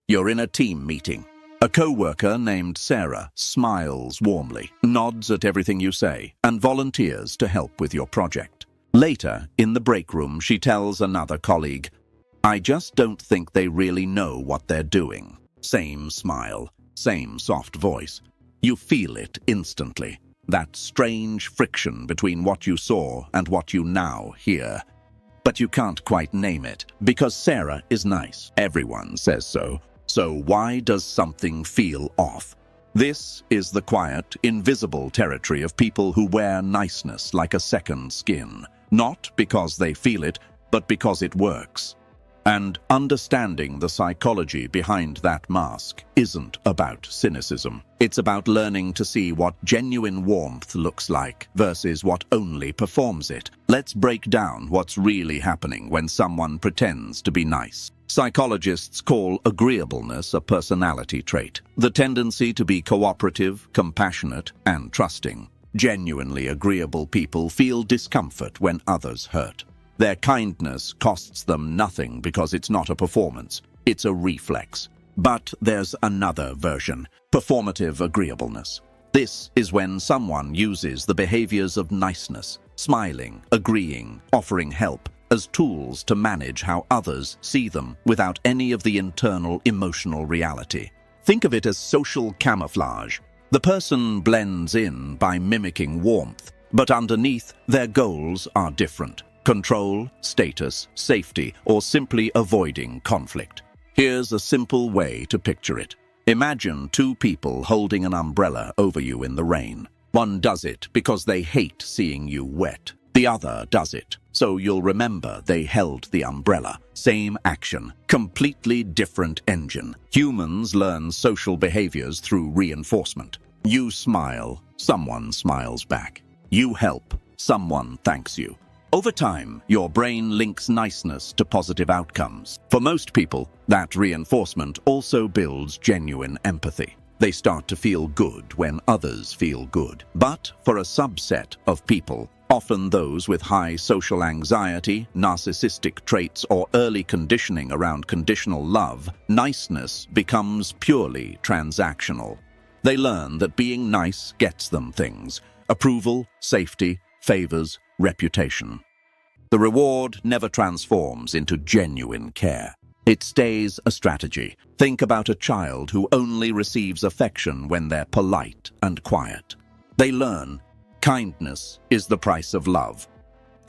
You're in a team meeting. A co-worker named Sarah smiles warmly, nods at everything you say, and volunteers to help with your project. Later, in the break room, she tells another colleague, "I just don't think they really know what they're doing." Same smile, same soft voice. You feel it instantly. That strange friction between what you saw and what you now hear. But you can't quite name it, because Sarah is nice. Everyone says so. So why does something feel off? This is the quiet, invisible territory of people who wear niceness like a second skin. Not because they feel it, but because it works. And understanding the psychology behind that mask isn't about cynicism. It's about learning to see what genuine warmth looks like versus what only performs it. Let's break down what's really happening when someone pretends to be nice. Psychologists call agreeableness a personality trait, the tendency to be cooperative, compassionate, and trusting. Genuinely agreeable people feel discomfort when others hurt. Their kindness costs them nothing because it's not a performance, it's a reflex. But there's another version, performative agreeableness. This is when someone uses the behaviors of niceness, smiling, agreeing, offering help, as tools to manage how others see them without any of the internal emotional reality. Think of it as social camouflage. The person blends in by mimicking warmth, but underneath, their goals are different. Control, status, safety, or simply avoiding conflict. Here's a simple way to picture it. Imagine two people holding an umbrella over you in the rain. One does it because they hate seeing you wet. The other does it, so you'll remember they held the umbrella. Same action, completely different engine. Humans learn social behaviors through reinforcement. You smile, someone smiles back. You help, someone thanks you. Over time, your brain links niceness to positive outcomes. For most people, that reinforcement also builds genuine empathy. They start to feel good when others feel good. But for a subset of people, often those with high social anxiety, narcissistic traits, or early conditioning around conditional love, niceness becomes purely transactional. They learn that being nice gets them things: approval, safety, favors, reputation. The reward never transforms into genuine care. It stays a strategy. Think about a child who only receives affection when they're polite and quiet. They learn kindness is the price of love.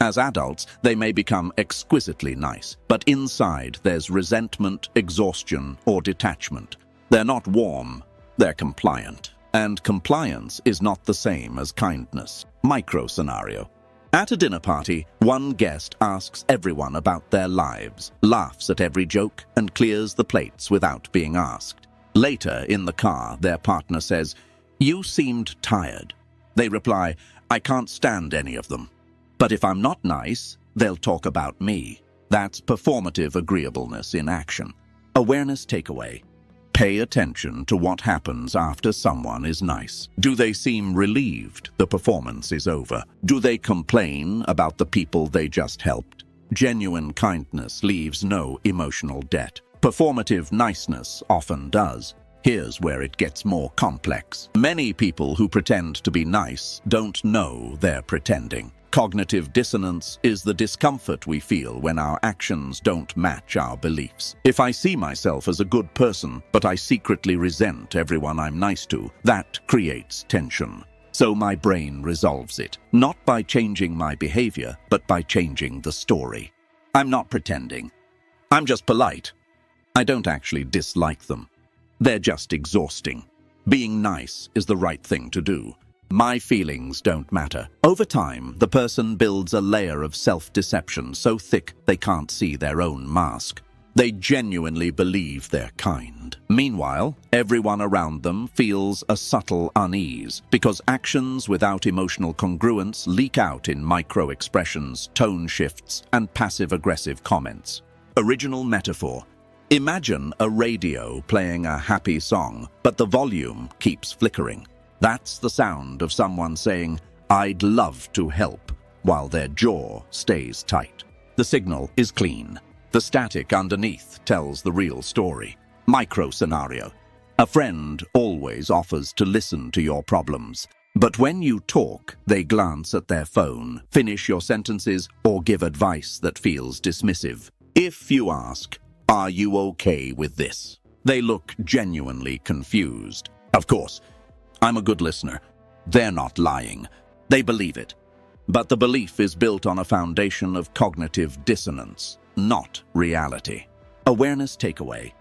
As adults, they may become exquisitely nice, but inside there's resentment, exhaustion, or detachment. They're not warm, they're compliant. And compliance is not the same as kindness. Micro scenario. At a dinner party, one guest asks everyone about their lives, laughs at every joke, and clears the plates without being asked. Later, in the car, their partner says, "You seemed tired." They reply, "I can't stand any of them. But if I'm not nice, they'll talk about me." That's performative agreeableness in action. Awareness takeaway. Pay attention to what happens after someone is nice. Do they seem relieved the performance is over? Do they complain about the people they just helped? Genuine kindness leaves no emotional debt. Performative niceness often does. Here's where it gets more complex. Many people who pretend to be nice don't know they're pretending. Cognitive dissonance is the discomfort we feel when our actions don't match our beliefs. If I see myself as a good person, but I secretly resent everyone I'm nice to, that creates tension. So my brain resolves it, not by changing my behavior, but by changing the story. I'm not pretending. I'm just polite. I don't actually dislike them. They're just exhausting. Being nice is the right thing to do. My feelings don't matter. Over time, the person builds a layer of self-deception so thick they can't see their own mask. They genuinely believe they're kind. Meanwhile, everyone around them feels a subtle unease because actions without emotional congruence leak out in micro-expressions, tone shifts, and passive-aggressive comments. Original metaphor. Imagine a radio playing a happy song, but the volume keeps flickering. That's the sound of someone saying, "I'd love to help," while their jaw stays tight. The signal is clean. The static underneath tells the real story. Micro scenario. A friend always offers to listen to your problems, but when you talk, they glance at their phone, finish your sentences, or give advice that feels dismissive. If you ask, "Are you okay with this?" they look genuinely confused. Of course, I'm a good listener. They're not lying. They believe it. But the belief is built on a foundation of cognitive dissonance, not reality. Awareness takeaway.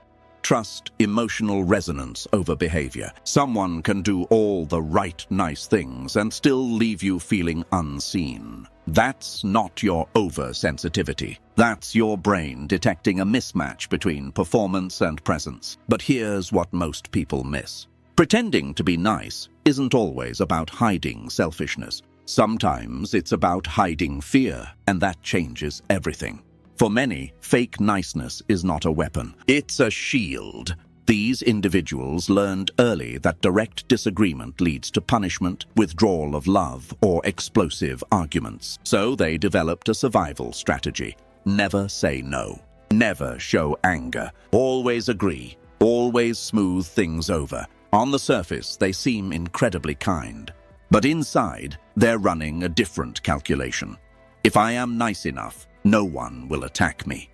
Trust emotional resonance over behavior. Someone can do all the right, nice things and still leave you feeling unseen. That's not your oversensitivity. That's your brain detecting a mismatch between performance and presence. But here's what most people miss. Pretending to be nice isn't always about hiding selfishness. Sometimes it's about hiding fear, and that changes everything. For many, fake niceness is not a weapon. It's a shield. These individuals learned early that direct disagreement leads to punishment, withdrawal of love, or explosive arguments. So they developed a survival strategy. Never say no. Never show anger. Always agree. Always smooth things over. On the surface, they seem incredibly kind. But inside, they're running a different calculation. If I am nice enough, no one will attack me.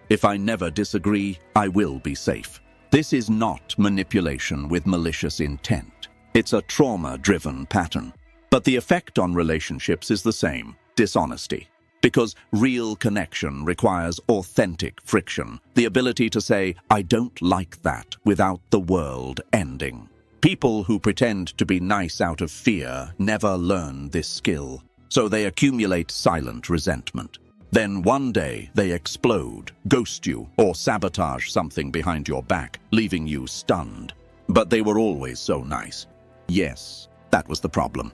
If I never disagree, I will be safe. This is not manipulation with malicious intent. It's a trauma-driven pattern. But the effect on relationships is the same: dishonesty. Because real connection requires authentic friction, the ability to say, "I don't like that," without the world ending. People who pretend to be nice out of fear never learn this skill, so they accumulate silent resentment. Then one day they explode, ghost you, or sabotage something behind your back, leaving you stunned. But they were always so nice. Yes, that was the problem.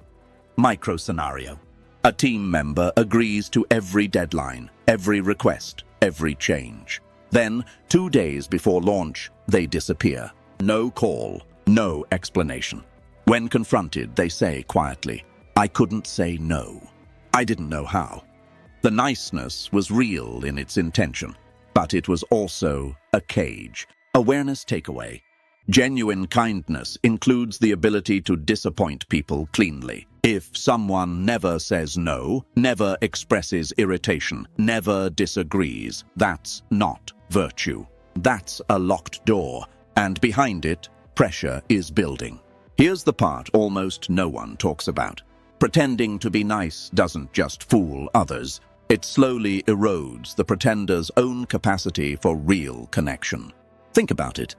Micro scenario. A team member agrees to every deadline, every request, every change. Then, 2 days before launch, they disappear. No call, no explanation. When confronted, they say quietly, "I couldn't say no. I didn't know how." The niceness was real in its intention, but it was also a cage. Awareness takeaway. Genuine kindness includes the ability to disappoint people cleanly. If someone never says no, never expresses irritation, never disagrees, that's not virtue. That's a locked door, and behind it, pressure is building. Here's the part almost no one talks about. Pretending to be nice doesn't just fool others. It slowly erodes the pretender's own capacity for real connection. Think about it.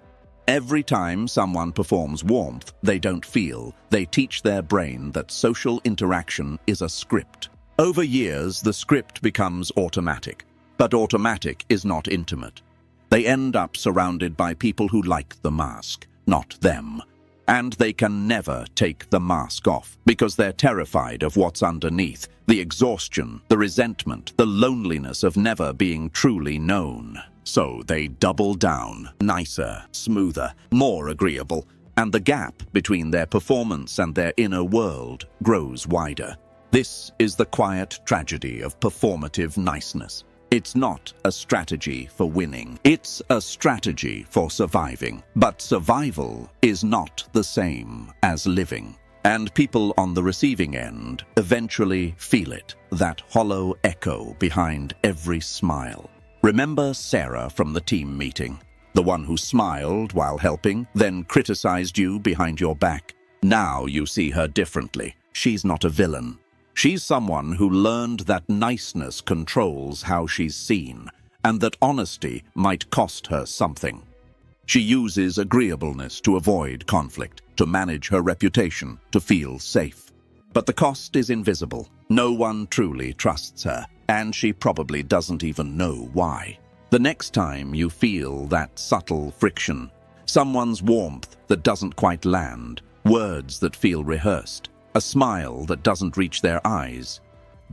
Every time someone performs warmth they don't feel, they teach their brain that social interaction is a script. Over years, the script becomes automatic. But automatic is not intimate. They end up surrounded by people who like the mask, not them. And they can never take the mask off because they're terrified of what's underneath, the exhaustion, the resentment, the loneliness of never being truly known. So they double down, nicer, smoother, more agreeable, and the gap between their performance and their inner world grows wider. This is the quiet tragedy of performative niceness. It's not a strategy for winning. It's a strategy for surviving. But survival is not the same as living. And people on the receiving end eventually feel it, that hollow echo behind every smile. Remember Sarah from the team meeting? The one who smiled while helping, then criticized you behind your back? Now you see her differently. She's not a villain. She's someone who learned that niceness controls how she's seen, and that honesty might cost her something. She uses agreeableness to avoid conflict, to manage her reputation, to feel safe. But the cost is invisible. No one truly trusts her, and she probably doesn't even know why. The next time you feel that subtle friction, someone's warmth that doesn't quite land, words that feel rehearsed, a smile that doesn't reach their eyes,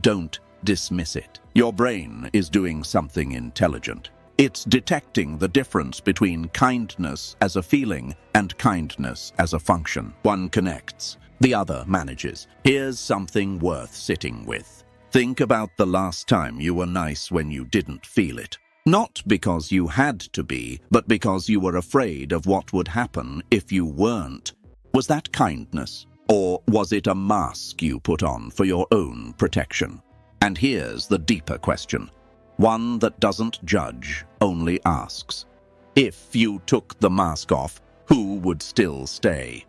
don't dismiss it. Your brain is doing something intelligent. It's detecting the difference between kindness as a feeling and kindness as a function. One connects, the other manages. Here's something worth sitting with. Think about the last time you were nice when you didn't feel it. Not because you had to be, but because you were afraid of what would happen if you weren't. Was that kindness? Or was it a mask you put on for your own protection? And here's the deeper question, one that doesn't judge, only asks. If you took the mask off, who would still stay?